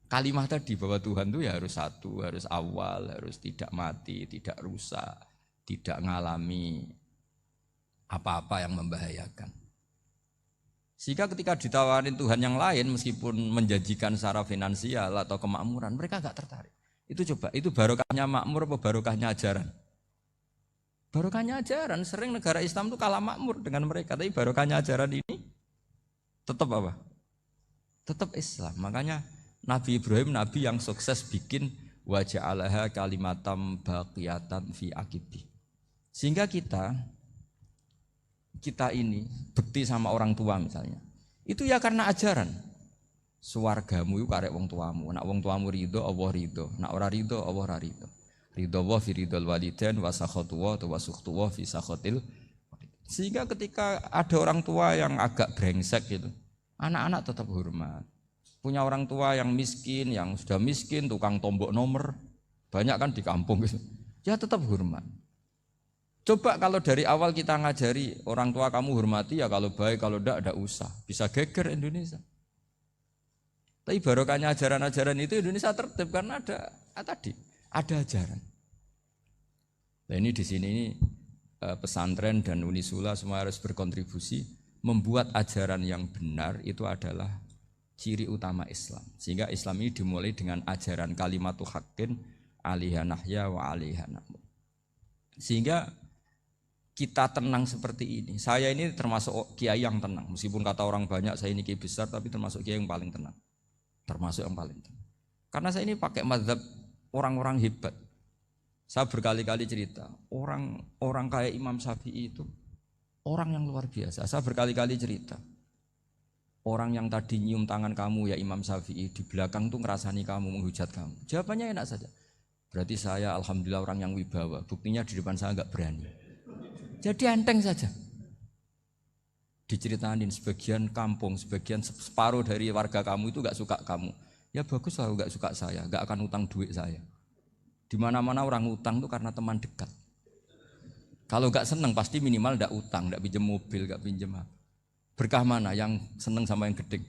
kalimat tadi bahwa Tuhan itu ya harus satu, harus awal, harus tidak mati, tidak rusak, tidak mengalami apa-apa yang membahayakan. Sehingga ketika ditawarin Tuhan yang lain meskipun menjanjikan secara finansial atau kemakmuran, mereka gak tertarik. Itu coba, itu barokahnya makmur apa barokahnya ajaran? Barokahnya ajaran, sering negara Islam itu kalah makmur dengan mereka, tapi barokahnya ajaran ini tetap apa? Tetap Islam. Makanya Nabi Ibrahim, Nabi yang sukses bikin wa ja'alaha kalimatam baqiyatan fi aqibi. Sehingga kita ini bekti sama orang tua misalnya, itu ya karena ajaran. Suwargamu itu karek wong tuamu, nak wong tuamu ridho, Allah ridho, nak ora ridho, Allah ora ridho. Ridho wa fi ridhol walidain wa sakhatu wa sukhtu wa fi sakhatil. Sehingga ketika ada orang tua yang agak brengsek gitu, anak-anak tetap hormat. Punya orang tua yang miskin, yang sudah miskin, tukang tombok nomor, banyak kan di kampung gitu, ya tetap hormat. Coba kalau dari awal kita ngajari orang tua kamu hormati ya, kalau baik, kalau enggak usah. Bisa geger Indonesia. Tapi barokahnya ajaran-ajaran itu Indonesia tertib karena ada ajaran. Nah ini di sini ini pesantren dan Unisula semua harus berkontribusi membuat ajaran yang benar itu adalah ciri utama Islam. Sehingga Islam ini dimulai dengan ajaran kalimatu haqqin alaiha nahya wa alaiha namut. Sehingga kita tenang seperti ini. Saya ini termasuk kiai yang tenang. Meskipun kata orang banyak saya ini kiai besar, tapi termasuk kiai yang paling tenang. Termasuk yang paling tenang. Karena saya ini pakai mazhab orang-orang hebat. Saya berkali-kali cerita, orang kayak Imam Syafi'i itu orang yang luar biasa. Saya berkali-kali cerita, orang yang tadi nyium tangan kamu ya Imam Syafi'i, di belakang tuh ngerasani kamu, menghujat kamu. Jawabannya enak saja. Berarti saya alhamdulillah orang yang wibawa. Buktinya di depan saya enggak berani. Jadi enteng saja. Diceritain sebagian kampung, sebagian separuh dari warga kamu itu enggak suka kamu. Ya bagus lah enggak suka saya, enggak akan utang duit saya. Di mana-mana orang utang itu karena teman dekat. Kalau enggak seneng pasti minimal enggak utang, enggak pinjam mobil, enggak pinjam apa. Berkah mana yang seneng sama yang gede?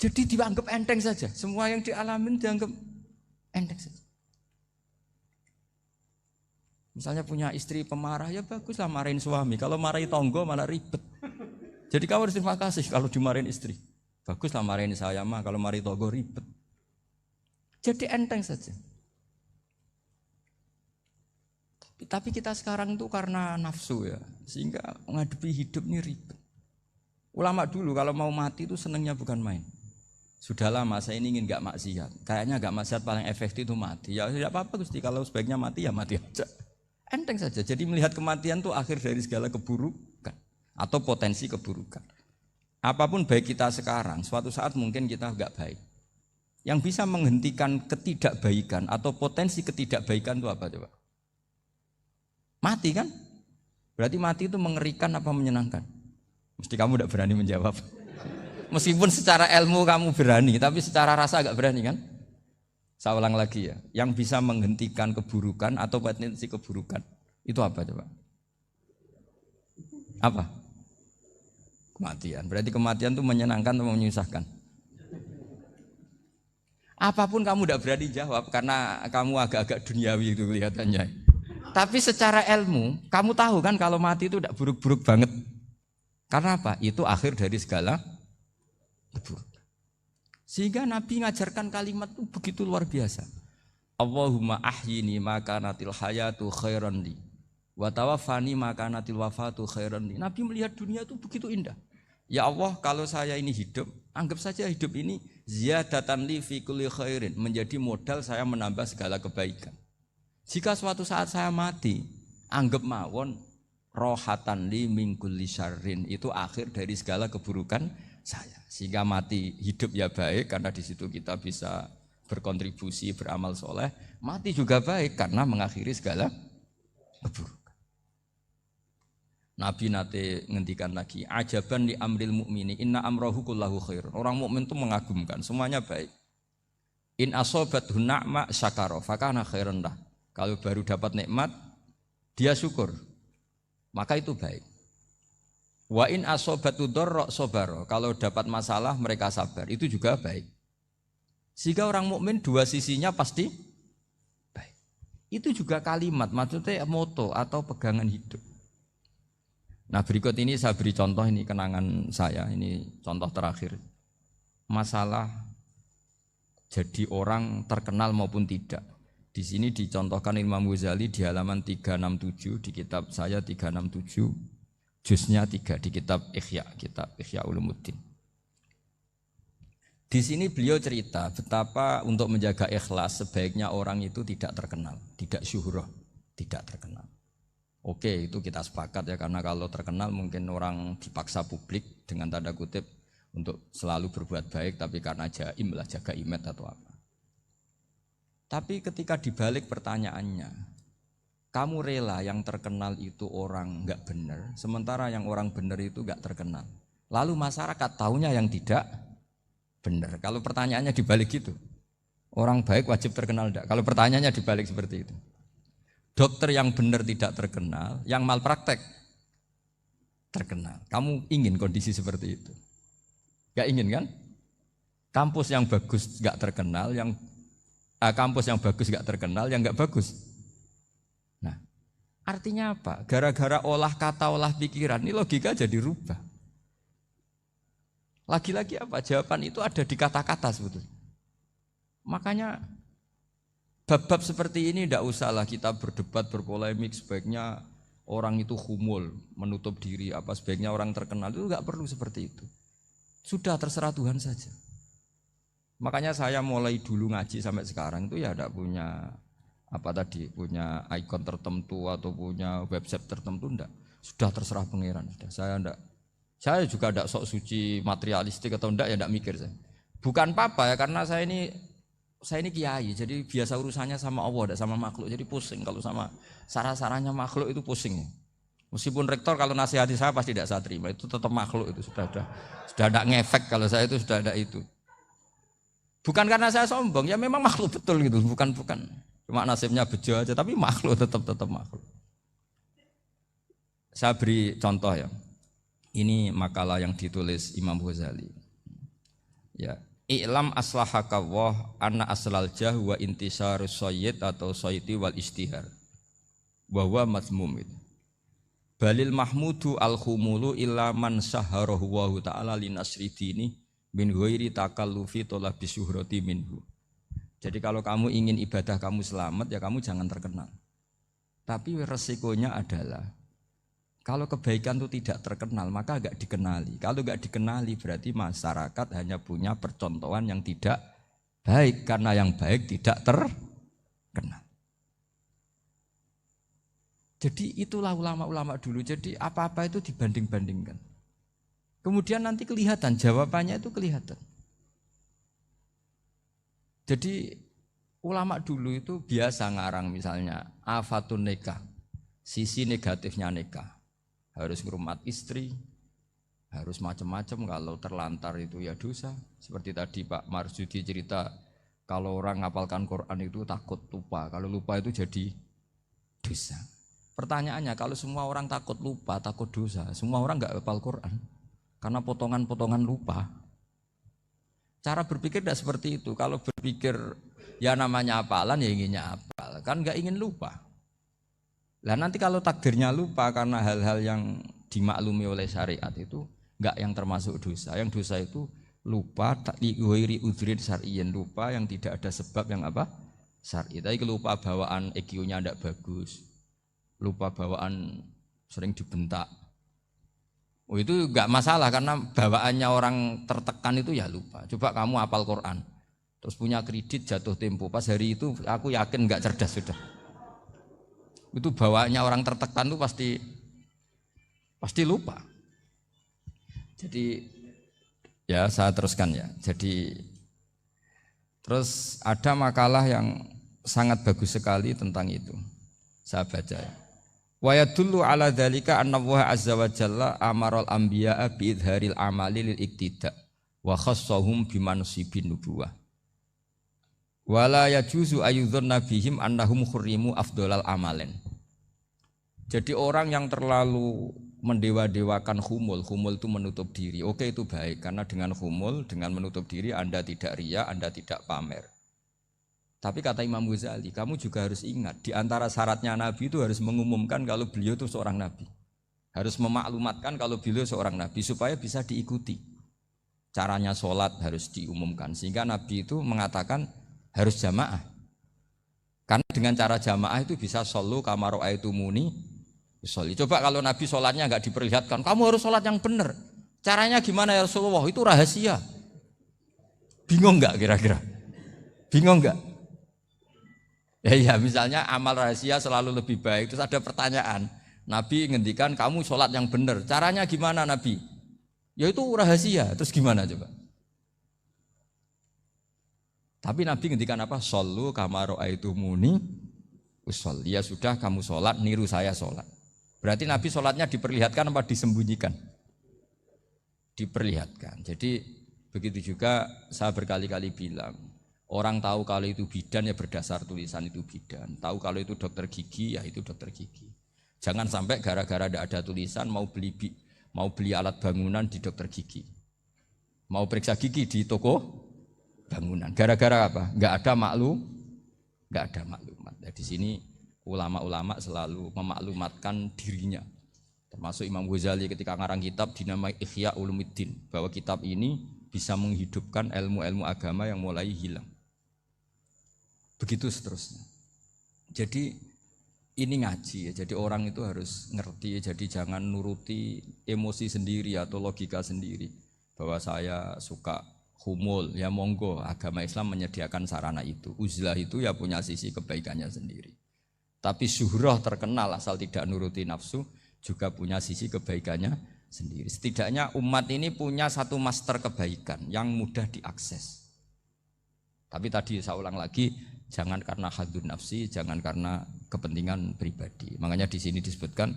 Jadi dianggap enteng saja. Semua yang dialamin dianggap enteng saja. Misalnya punya istri pemarah, ya baguslah marahin suami. Kalau marahin tonggo malah ribet. Jadi kamu harus terima kasih kalau dimarahin istri. Baguslah marahin saya mah, kalau marahin tonggo ribet. Jadi enteng saja. Tapi kita sekarang itu karena nafsu ya, sehingga menghadapi hidup ini ribet. Ulama dulu kalau mau mati itu senengnya bukan main. Sudah lama saya ini ingin gak maksiat. Kayaknya gak maksiat paling efektif itu mati. Ya tidak apa-apa Gusti, kalau sebaiknya mati ya mati aja. Enteng saja. Jadi melihat kematian itu akhir dari segala keburukan atau potensi keburukan. Apapun baik kita sekarang, suatu saat mungkin kita gak baik. Yang bisa menghentikan ketidakbaikan atau potensi ketidakbaikan itu apa coba? Mati kan? Berarti mati itu mengerikan apa menyenangkan? Mesti kamu tidak berani menjawab. Meskipun secara ilmu kamu berani, tapi secara rasa agak berani kan? Saya ulang lagi ya. Yang bisa menghentikan keburukan atau potensi keburukan itu apa coba? Apa? Kematian. Berarti kematian itu menyenangkan atau menyusahkan? Apapun kamu tidak berani jawab karena kamu agak-agak duniawi itu kelihatannya. Tapi secara ilmu, kamu tahu kan kalau mati itu tidak buruk-buruk banget. Karena apa? Itu akhir dari segala keburukan. Sehingga Nabi ngajarkan kalimat itu begitu luar biasa. Allahumma ahyini maka natil hayatu khairan li wa tawaffani maka natil wafatu khairan li. Nabi melihat dunia itu begitu indah. Ya Allah, kalau saya ini hidup, anggap saja hidup ini ziyadatan li fi kulli khairin, menjadi modal saya menambah segala kebaikan. Jika suatu saat saya mati, anggap mawon rohatan li min kulli syarrin, itu akhir dari segala keburukan saya. Sehingga mati hidup ya baik karena di situ kita bisa berkontribusi, beramal soleh. Mati juga baik karena mengakhiri segala keburukan. Nabi nate ngendikan lagi, ajaban li amril mu'mini inna amrahu kullahu khair. Orang mukmin itu mengagumkan, semuanya baik. In asobathu na'ma syakara fakana khairan lah. Kalau baru dapat nikmat, dia syukur, maka itu baik. Wa in asobatu dharra sabara. Kalau dapat masalah mereka sabar, itu juga baik. Sehingga orang mukmin dua sisinya pasti baik. Itu juga kalimat, maksudnya moto atau pegangan hidup. Nah berikut ini saya beri contoh, ini kenangan saya, ini contoh terakhir. Masalah jadi orang terkenal maupun tidak. Di sini dicontohkan Imam Ghazali di halaman 367 di kitab saya 367, juznya 3 di kitab Ihya Ulumuddin. Di sini beliau cerita betapa untuk menjaga ikhlas sebaiknya orang itu tidak terkenal, tidak syuhrah, tidak terkenal. Oke, itu kita sepakat ya, karena kalau terkenal mungkin orang dipaksa publik dengan tanda kutip untuk selalu berbuat baik, tapi karena jaim lah, jaga image atau apa. Tapi ketika dibalik pertanyaannya, kamu rela yang terkenal itu orang enggak benar, sementara yang orang benar itu enggak terkenal. Lalu masyarakat tahunya yang tidak benar. Kalau pertanyaannya dibalik gitu, orang baik wajib terkenal enggak? Kalau pertanyaannya dibalik seperti itu. Dokter yang benar tidak terkenal, yang malpraktek terkenal. Kamu ingin kondisi seperti itu? Gak ingin kan? Kampus yang bagus gak terkenal, kampus yang bagus gak terkenal, yang gak bagus. Nah, Artinya apa? Gara-gara olah kata, olah pikiran, ini logika jadi rubah. Lagi-lagi apa? Jawaban itu ada di kata-kata sebetulnya. Makanya bab-bab seperti ini tidak usahlah kita berdebat, berpolemik. Sebaiknya orang itu humul, menutup diri. Apa sebaiknya orang terkenal, itu nggak perlu seperti itu. Sudah terserah Tuhan saja. Makanya saya mulai dulu ngaji sampai sekarang itu ya tidak punya punya ikon tertentu atau punya website tertentu, enggak. Sudah terserah pangeran. Saya juga tidak sok suci materialistik atau enggak, ya enggak mikir saya. Bukan apa-apa ya, karena saya ini kiai, jadi biasa urusannya sama Allah, tidak sama makhluk. Jadi pusing kalau sama sarah-sarahnya makhluk itu pusing. Meskipun rektor kalau nasihati saya pasti tidak saya terima, itu tetap makhluk, itu sudah tidak ngefek kalau saya itu sudah ada itu. Bukan karena saya sombong, ya memang makhluk betul gitu, bukan. Cuma nasibnya bejo aja, tapi makhluk tetap makhluk. Saya beri contoh ya. Ini makalah yang ditulis Imam Ghazali. Ya, i'lam aslahaka Allah anna aslal jah wa intisarus sayyid atau sayyidi wal istihar. Wa huwa mazmum. Balil mahmudu al-khumulu illa man saharahu wa ta'ala linasri dini min ghairi takallufi talabi syuhrati minhu. Jadi kalau kamu ingin ibadah kamu selamat, ya kamu jangan terkenal. Tapi resikonya adalah kalau kebaikan itu tidak terkenal, maka agak dikenali. Kalau agak dikenali berarti masyarakat hanya punya percontohan yang tidak baik, karena yang baik tidak terkenal. Jadi itulah ulama-ulama dulu. Jadi apa-apa itu dibanding-bandingkan. Kemudian nanti kelihatan, jawabannya itu kelihatan. Jadi ulama dulu itu biasa ngarang misalnya afatun nikah, sisi negatifnya nikah, harus ngurmat istri, harus macam-macam, kalau terlantar itu ya dosa. Seperti tadi Pak Marsudi cerita, kalau orang ngapalkan Quran itu takut lupa, kalau lupa itu jadi dosa. Pertanyaannya, kalau semua orang takut lupa, takut dosa, semua orang nggak hafal Quran karena potongan-potongan lupa. Cara berpikir tidak seperti itu. Kalau berpikir ya namanya hafalan, ya inginnya hafal, kan nggak ingin lupa. Lah nanti kalau takdirnya lupa karena hal-hal yang dimaklumi oleh syariat itu nggak yang termasuk dosa. Yang dosa itu lupa takliwiri udrin syar'iyin, lupa yang tidak ada sebab yang apa? Syar'i. Tapi lupa bawaan EQ-nya tidak bagus, lupa bawaan sering dibentak. Oh itu enggak masalah karena bawaannya orang tertekan itu ya lupa. Coba kamu hafal Quran, terus punya kredit jatuh tempo, pas hari itu aku yakin enggak cerdas sudah. Itu bawaannya orang tertekan itu pasti lupa. Jadi ya saya teruskan ya. Jadi terus ada makalah yang sangat bagus sekali tentang itu. Saya baca ya. Wa yadullu ala dzalika anna Allah azza wa jalla amaral anbiya'a bi idharil amali lil iktida wa khassahum bi mansibin nubuwah. Wala yajuzu ayyudhanna bihim annahum khurrimu afdhalal amalen. Jadi orang yang terlalu mendewa-dewakan khumul itu menutup diri. Oke, itu baik karena dengan khumul, dengan menutup diri Anda tidak riya, Anda tidak pamer. Tapi kata Imam Ghazali, kamu juga harus ingat, di antara syaratnya Nabi itu harus mengumumkan kalau beliau itu seorang Nabi. Harus memaklumatkan kalau beliau seorang Nabi supaya bisa diikuti. Caranya sholat harus diumumkan. Sehingga Nabi itu mengatakan harus jamaah. Karena dengan cara jamaah itu bisa shollu kama ra'aitumuni usolli. Coba kalau Nabi sholatnya enggak diperlihatkan, kamu harus sholat yang benar. Caranya gimana ya Rasulullah? Itu rahasia. Bingung enggak kira-kira? Bingung enggak? Ya misalnya amal rahasia selalu lebih baik. Terus ada pertanyaan, Nabi ngendikan kamu sholat yang benar, caranya gimana Nabi? Ya itu rahasia, terus gimana coba? Tapi Nabi ngendikan apa? Shollu kama ra'aitumuni usolli. Ya sudah kamu sholat, niru saya sholat. Berarti Nabi sholatnya diperlihatkan apa disembunyikan? Diperlihatkan. Jadi begitu juga saya berkali-kali bilang, orang tahu kalau itu bidan ya berdasar tulisan itu bidan. Tahu kalau itu dokter gigi ya itu dokter gigi. Jangan sampai gara-gara tidak ada tulisan mau beli alat bangunan di dokter gigi. Mau periksa gigi di toko bangunan. Gara-gara apa? Enggak ada maklumat. Nah, di sini ulama-ulama selalu memaklumatkan dirinya. Termasuk Imam Ghazali ketika ngarang kitab dinamai Ihya Ulumuddin, bahwa kitab ini bisa menghidupkan ilmu-ilmu agama yang mulai hilang. Begitu seterusnya. Jadi ini ngaji ya, jadi orang itu harus ngerti ya, jadi jangan nuruti emosi sendiri atau logika sendiri. Bahwa saya suka humul, ya monggo, agama Islam menyediakan sarana itu. Uzlah itu ya punya sisi kebaikannya sendiri. Tapi syuhrah terkenal asal tidak nuruti nafsu juga punya sisi kebaikannya sendiri. Setidaknya umat ini punya satu master kebaikan yang mudah diakses. Tapi tadi saya ulang lagi, jangan karena hadun nafsi, jangan karena kepentingan pribadi. Makanya di sini disebutkan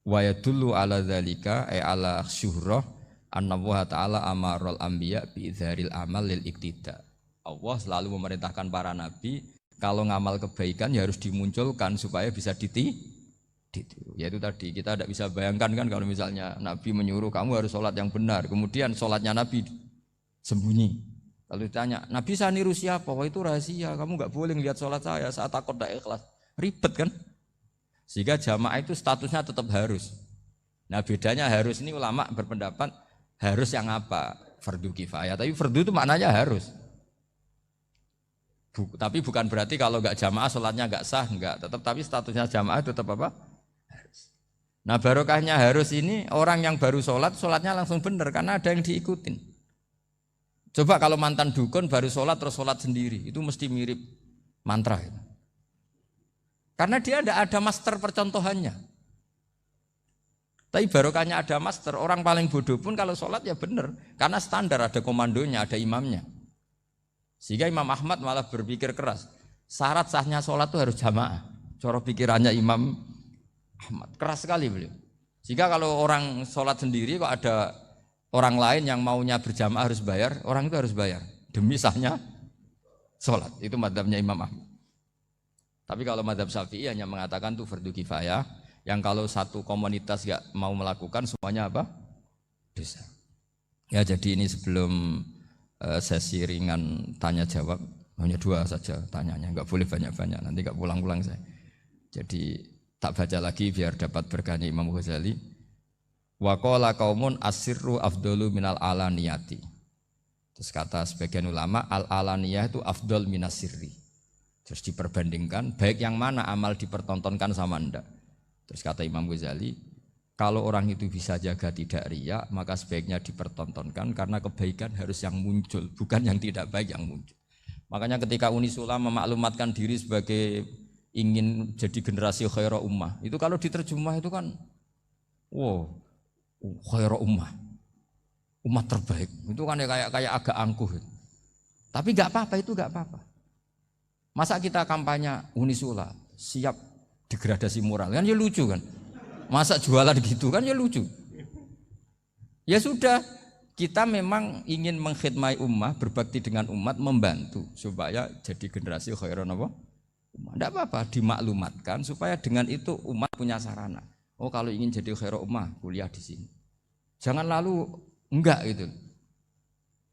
wa yadullu ala dzalika ay ala syuhrah anna Allah ta'ala amarul anbiya bi idzharil amal lil iktida. Allah selalu memerintahkan para nabi kalau ngamal kebaikan ya harus dimunculkan supaya bisa ditiru. Yaitu tadi kita tidak bisa bayangkan kan kalau misalnya Nabi menyuruh kamu harus sholat yang benar, kemudian sholatnya Nabi sembunyi. Kalau ditanya, Nabi saya niru siapa? Wah itu rahasia, kamu nggak boleh lihat sholat saya, saat takut tidak ikhlas. Ribet kan? Sehingga jamaah itu statusnya tetap harus. Nah bedanya harus ini ulama berpendapat harus yang apa? Fardu kifayah, tapi fardu itu maknanya harus. Tapi bukan berarti kalau nggak jamaah sholatnya nggak sah, nggak. Tapi statusnya jamaah itu tetap apa? Harus. Nah barokahnya harus ini orang yang baru sholat, sholatnya langsung benar karena ada yang diikutin. Coba kalau mantan dukun baru sholat terus sholat sendiri, itu mesti mirip mantra. Karena dia tidak ada master percontohannya. Tapi barokahnya ada master, orang paling bodoh pun kalau sholat ya benar. Karena standar ada komandonya, ada imamnya. Sehingga Imam Ahmad malah berpikir keras. Syarat sahnya sholat itu harus jamaah. Cara pikirannya Imam Ahmad. Keras sekali beliau. Sehingga kalau orang sholat sendiri kok ada orang lain yang maunya berjamaah harus bayar, orang itu harus bayar. Demi sahnya sholat. Itu madzhabnya Imam Ahmad. Tapi kalau madzhab Syafi'i hanya mengatakan itu fardu kifayah. Yang kalau satu komunitas gak mau melakukan semuanya apa? Dosa. Ya jadi ini sebelum sesi ringan tanya jawab, hanya 2 saja tanyanya, nggak boleh banyak-banyak, nanti nggak pulang-pulang saya. Jadi tak baca lagi biar dapat berkahnya Imam Ghazali. Wa qala qaumun asirru afdalu minal alaniyati. Terus kata sebagian ulama al alaniyah itu afdal minas sirri. Terus diperbandingkan baik yang mana amal dipertontonkan sama ndak. Terus kata Imam Ghazali, kalau orang itu bisa jaga tidak riya, maka sebaiknya dipertontonkan karena kebaikan harus yang muncul, bukan yang tidak baik yang muncul. Makanya ketika Unisula memaklumatkan diri sebagai ingin jadi generasi khairah ummah, itu kalau diterjemah itu kan, wow, khairah ummah, umat terbaik. Itu kan kayak agak angkuh. Tapi nggak apa-apa, itu nggak apa-apa. Masa kita kampanye Unisula siap degradasi moral, kan ya lucu kan? Masa jualan gitu kan ya lucu. Ya sudah, kita memang ingin mengkhidmati ummah, berbakti dengan umat, membantu supaya jadi generasi khairun apa? Ummah. Tidak apa-apa, dimaklumatkan supaya dengan itu umat punya sarana. Oh kalau ingin jadi khairun ummah, kuliah di sini. Jangan lalu enggak gitu.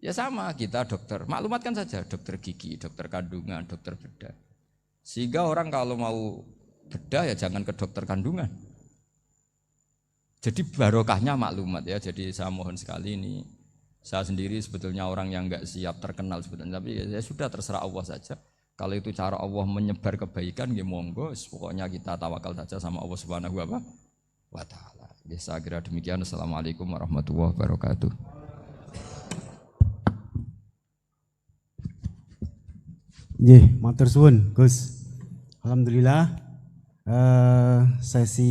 Ya sama kita dokter, maklumatkan saja dokter gigi, dokter kandungan, dokter bedah. Sehingga orang kalau mau bedah ya jangan ke dokter kandungan. Jadi barokahnya maklumat ya. Jadi saya mohon sekali ini, saya sendiri sebetulnya orang yang enggak siap terkenal sebetulnya, tapi ya sudah terserah Allah saja. Kalau itu cara Allah menyebar kebaikan, ya monggo. Pokoknya kita tawakal saja sama Allah Subhanahu wa taala. Ya, saya kira demikian. Assalamualaikum warahmatullahi wabarakatuh. Nggih, matur suwun, Gus. Alhamdulillah sesi